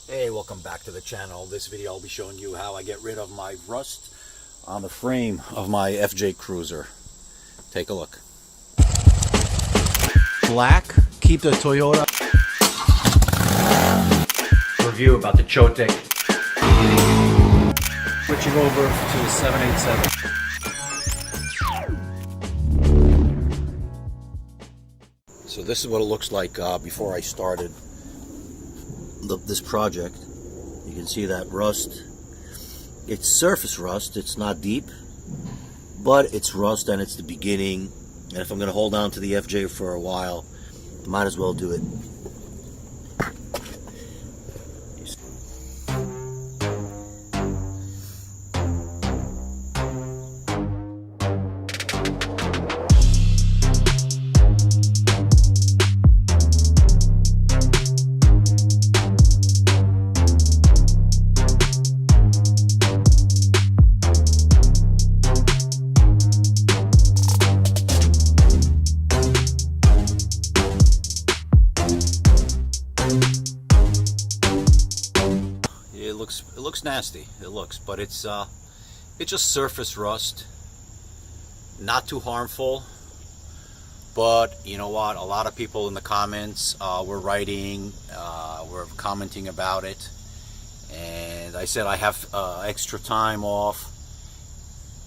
Hey, welcome back to the channel. This video I'll be showing you how I get rid of my rust on the frame of my FJ Cruiser. Take a look. Black, keep the Toyota. Review about the Chotek. Switching over to the 787. So this is what it looks like before I started this project. You can see that rust. It's surface rust, it's not deep, but it's rust and it's the beginning. And if I'm going to hold on to the FJ for a while, might as well do it. It looks nasty. It looks, but it's just surface rust. Not too harmful. But you know what? A lot of people in the comments were writing, were commenting about it, and I said I have extra time off,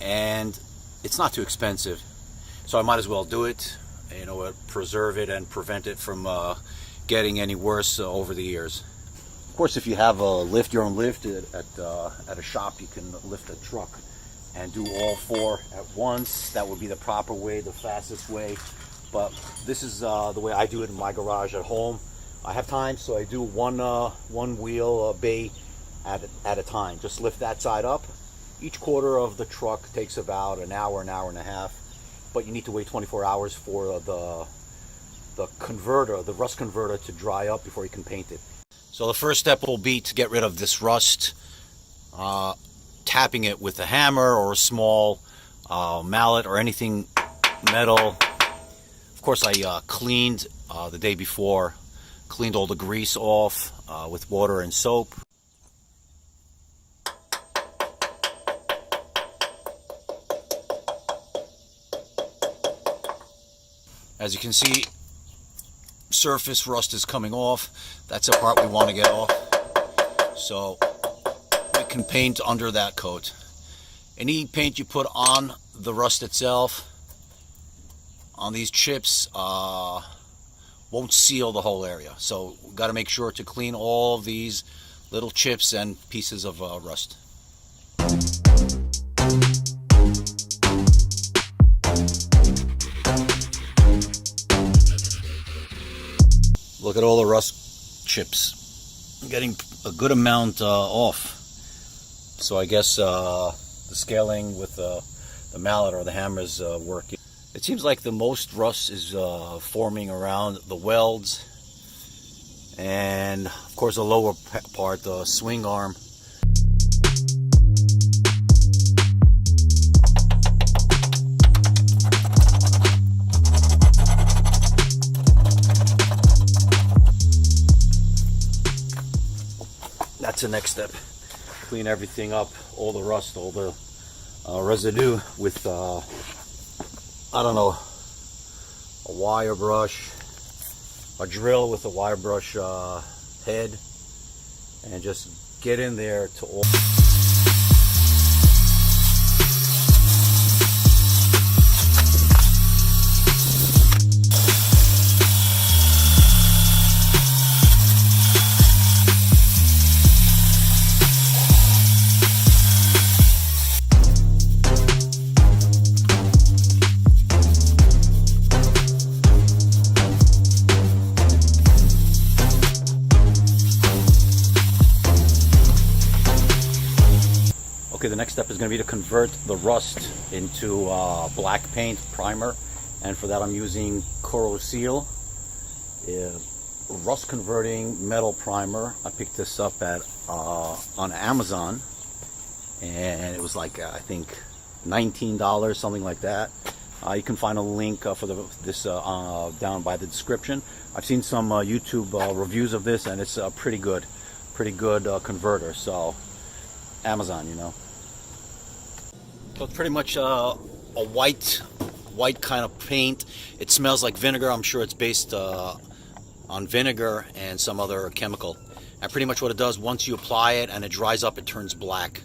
and it's not too expensive, so I might as well do it. You know, preserve it and prevent it from getting any worse over the years. Of course, if you have a lift, your own lift at a shop, you can lift a truck and do all four at once. That would be the proper way, the fastest way. But this is the way I do it in my garage at home. I have time, so I do one wheel bay at a time. Just lift that side up. Each quarter of the truck takes about an hour and a half. But you need to wait 24 hours for the converter, the rust converter, to dry up before you can paint it. So the first step will be to get rid of this rust, tapping it with a hammer or a small mallet or anything metal. Of course, I cleaned the day before, cleaned all the grease off with water and soap. As you can see, surface rust is coming off. That's the part we want to get off, so we can paint under that coat. Any paint you put on the rust itself, on these chips, won't seal the whole area, so we've got to make sure to clean all of these little chips and pieces of rust. Look at all the rust chips. I'm getting a good amount off. So I guess the scaling with the mallet or the hammer is working. It seems like the most rust is forming around the welds and of course the lower part, the swing arm. That's the next step. Clean everything up, all the rust, all the residue with, I don't know, a wire brush, a drill with a wire brush head, and just get in there to all. Okay, the next step is going to be to convert the rust into black paint primer, and for that I'm using Corroseal, rust converting metal primer. I picked this up at on Amazon, and it was like I think $19, something like that. You can find a link for this down by the description. I've seen some YouTube reviews of this, and it's pretty good pretty good converter. So Amazon, you know. So it's pretty much a white kind of paint. It smells like vinegar. I'm sure it's based on vinegar and some other chemical. And pretty much what it does, once you apply it and it dries up, it turns black.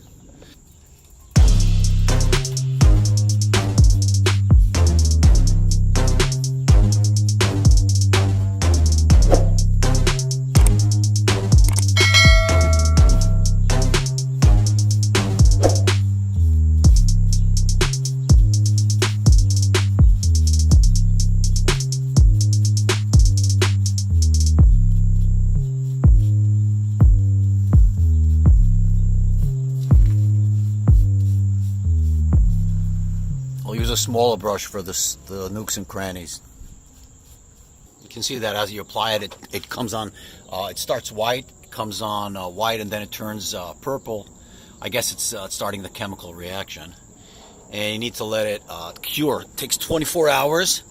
I'll use a smaller brush for the nooks and crannies. You can see that as you apply it, it comes on, it starts white, comes on white, and then it turns purple. I guess it's starting the chemical reaction. And you need to let it cure. It takes 24 hours,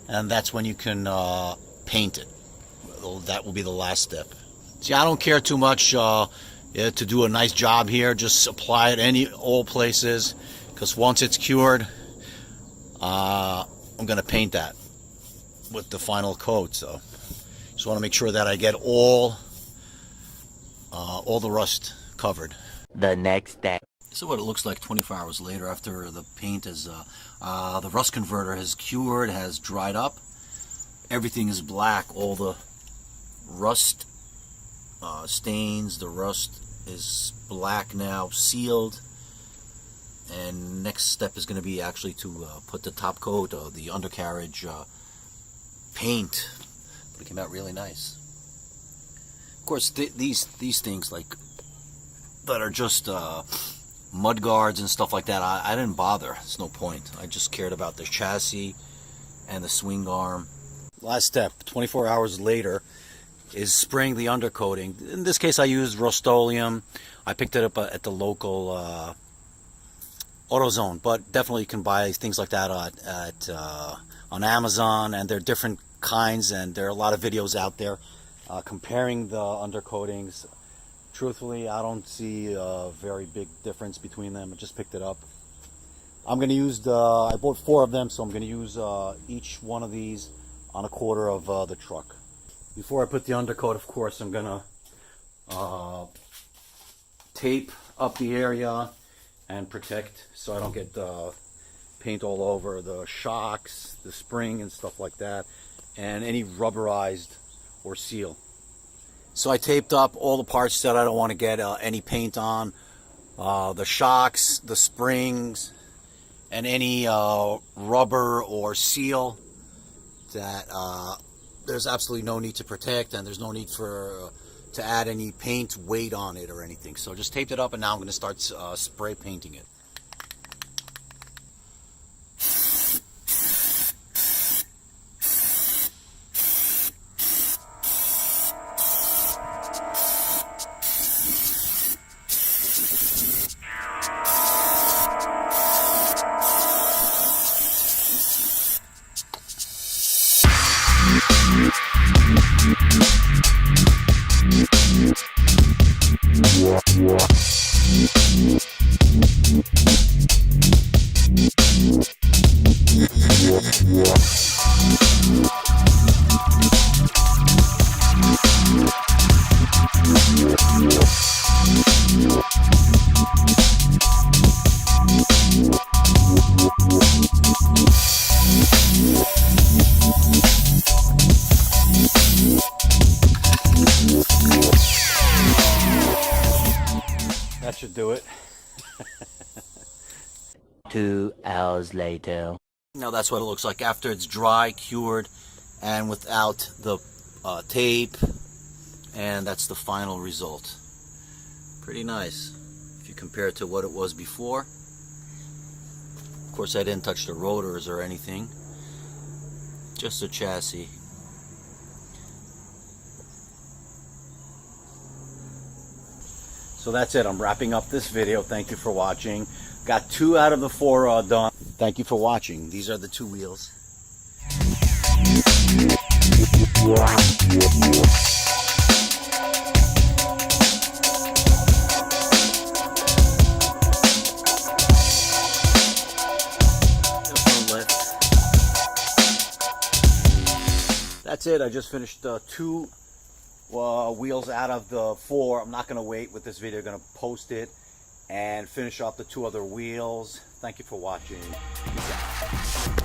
and that's when you can paint it. That will be the last step. See, I don't care too much to do a nice job here. Just apply it all places, because once it's cured, I'm going to paint that with the final coat. So just want to make sure that I get all the rust covered. The next day. This is what it looks like 24 hours later after the paint is, the rust converter has cured, has dried up. Everything is black. All the rust stains, the rust is black now, sealed. And next step is going to be actually to put the top coat or the undercarriage paint. But it came out really nice. Of course, these things like that are just mud guards and stuff like that, I didn't bother. It's no point. I just cared about the chassis and the swing arm. Last step, 24 hours later, is spraying the undercoating. In this case, I used Rust-Oleum. I picked it up at the local AutoZone, but definitely you can buy things like that on Amazon, and there are different kinds, and there are a lot of videos out there comparing the undercoatings. Truthfully, I don't see a very big difference between them. I just picked it up. I'm going to use I bought 4 of them, so I'm going to use each one of these on a quarter of the truck. Before I put the undercoat, of course, I'm going to tape up the area and protect so I don't get paint all over the shocks, the spring and stuff like that, and any rubberized or seal. So I taped up all the parts that I don't want to get any paint on, the shocks, the springs, and any rubber or seal that there's absolutely no need to protect, and there's no need to add any paint weight on it or anything. So just taped it up, and now I'm going to start spray painting it. That should do it. 2 hours later. Now that's what it looks like after it's dry, cured, and without the tape, and that's the final result. Pretty nice if you compare it to what it was before. Of course, I didn't touch the rotors or anything, just the chassis. So that's it. I'm wrapping up this video. Thank you for watching. Got 2 out of the 4 done. Thank you for watching. These are the 2 wheels. that's it. I just finished 2 wheels out of the 4. I'm not going to wait with this video. I'm going to post it and finish off the 2 other wheels. Thank you for watching. Peace out.